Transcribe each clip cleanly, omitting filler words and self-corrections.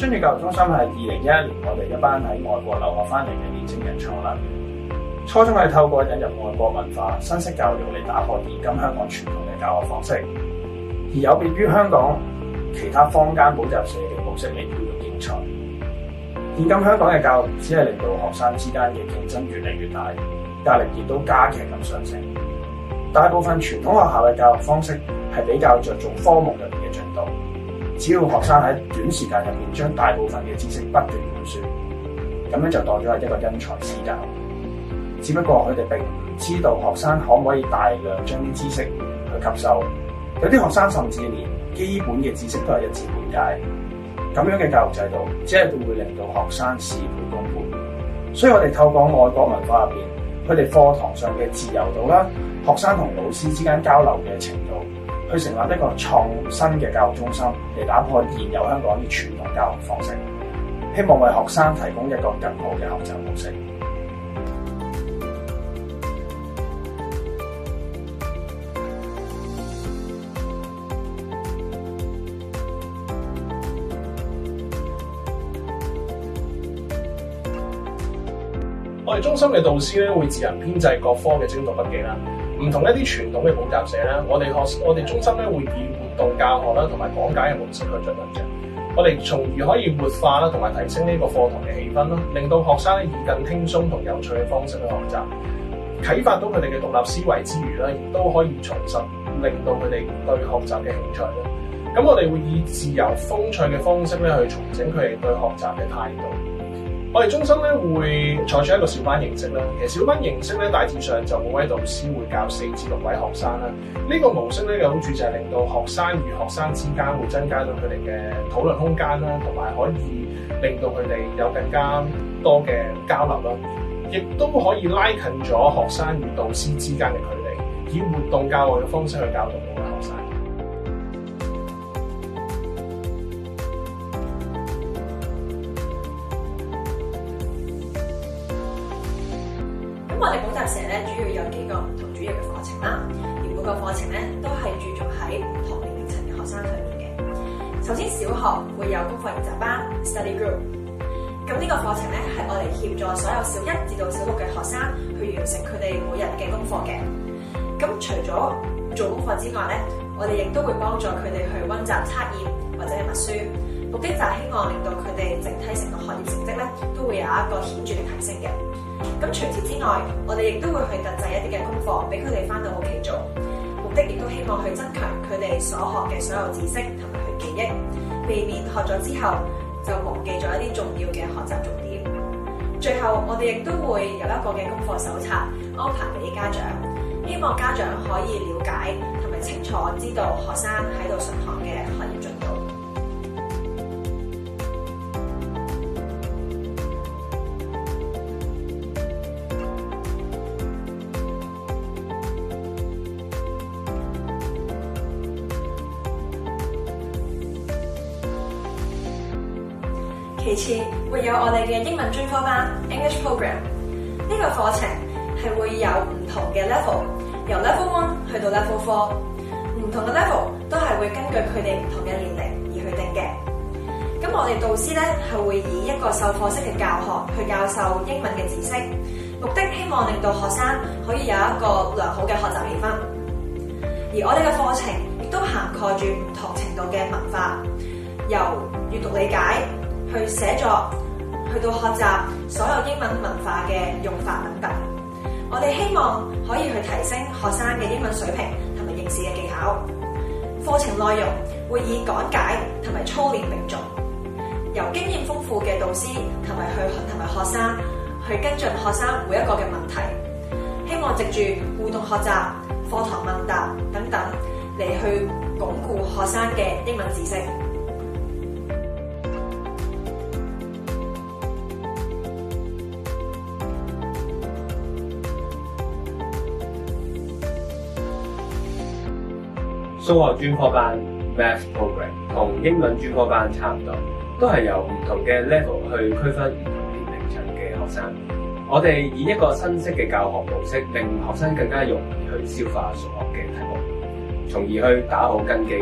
津語教育中心係2011年我哋一班喺外國留學翻嚟嘅年青人創立嘅。初衷係透過引入外國文化、新式教育嚟打破現今香港傳統嘅教學方式，而有別於香港其他坊間補習社嘅模式嚟培育英才。現今香港嘅教育只係令到學生之間嘅競爭越嚟越大，壓力亦都加劇咁上升。大部分傳統學校嘅教育方式係比較着重科目入面嘅進度，只要學生喺短時間入面將大部分嘅知識不斷灌輸，咁樣就當咗係一個因材施教。只不過佢哋並唔知道學生可唔可以大量將啲知識去吸收，有啲學生甚至連基本嘅知識都係一知半解。咁樣嘅教育制度，只係會令到學生事倍功半。所以我哋透過外國文化入邊，佢哋課堂上嘅自由度啦，學生同老師之間交流嘅程度，去成立一個創新嘅教育中心，嚟打破現有香港啲傳統教育方式，希望為學生提供一個更好嘅學習模式。我哋中心嘅導師咧會自行編製各科嘅精讀筆記啦。唔同一啲傳統嘅補習社咧，我哋中心咧會以活動教學啦同埋講解嘅模式去進行嘅。我哋從而可以活化啦同埋提升呢個課堂嘅氣氛啦，令到學生咧以更輕鬆同有趣嘅方式去學習，啟發到佢哋嘅獨立思維之餘咧，亦都可以重新令到佢哋對學習嘅興趣啦。咁我哋會以自由風趣嘅方式咧去重整佢哋對學習嘅態度。我哋中心咧會採取一個小班形式啦，其實小班形式咧大致上就每位導師會教4至6位學生啦。呢個模式咧嘅好處就係令到學生與學生之間會增加到佢哋嘅討論空間啦，同埋可以令到佢哋有更加多嘅交流啦，亦都可以拉近咗學生與導師之間嘅距離，以活動教學嘅方式去教導每位學生。我哋補習社咧主要有幾個唔同主要嘅課程啦，而每個課程咧都係注重喺唔同年齡層嘅學生上面嘅。首先小學會有功課研習班 study group， 咁呢個課程咧係我哋協助所有小1至到小6嘅學生去完成佢哋每日嘅功課嘅。咁除咗做功課之外咧，我哋亦都會幫助佢哋去溫習測驗或者係默書，目的就係希望令到佢哋整體成個學業成績咧都會有一個顯著嘅提升嘅。咁除此之外，我哋亦都會去特製一啲嘅功課俾佢哋返到屋企做，目的亦都希望去增強佢哋所學嘅所有知識同埋去記憶，避免學咗之後就忘記咗一啲重要嘅學習重點。最後，我哋亦都會有一個嘅功課手冊安排俾家長，希望家長可以了解同埋清楚知道學生喺度上堂嘅學業進度。其次會有我哋嘅英文專科班 English Program， 呢個課程係會有唔同嘅 level， 由 level 1去到 level 4， 唔同嘅 level 都係會根據佢哋唔同嘅年齡而去定嘅。咁我哋導師咧係會以一個授課式嘅教學去教授英文嘅知識，目的希望令到學生可以有一個良好嘅學習氣氛。而我哋嘅課程亦都涵蓋住唔同程度嘅文化，由閱讀理解去寫作，去到學習所有英文文化嘅用法等等。我哋希望可以去提升學生嘅英文水平同埋應試嘅技巧。課程內容會以講解同埋操練並重，由經驗豐富嘅導師同埋學生去跟進學生每一個嘅問題，希望藉住互動學習、課堂問答等等嚟去鞏固學生嘅英文知識。數學專科班 Math Program 同英文專科班差唔多，都係由唔同嘅 level 去區分唔同年齡層嘅學生。我哋以一個新式嘅教學模式，令學生更加容易去消化數學嘅題目，從而去打好根基。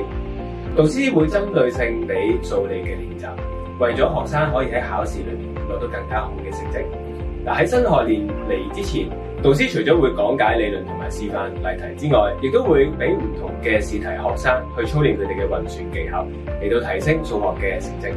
導師會針對性俾數理嘅練習，為咗學生可以喺考試裏面攞到更加好嘅成績。嗱，喺新學年嚟之前，導師除咗會講解理論同埋示範例題之外，亦都會俾唔同嘅試題學生去操練佢哋嘅運算技巧，嚟到提升數學嘅成績。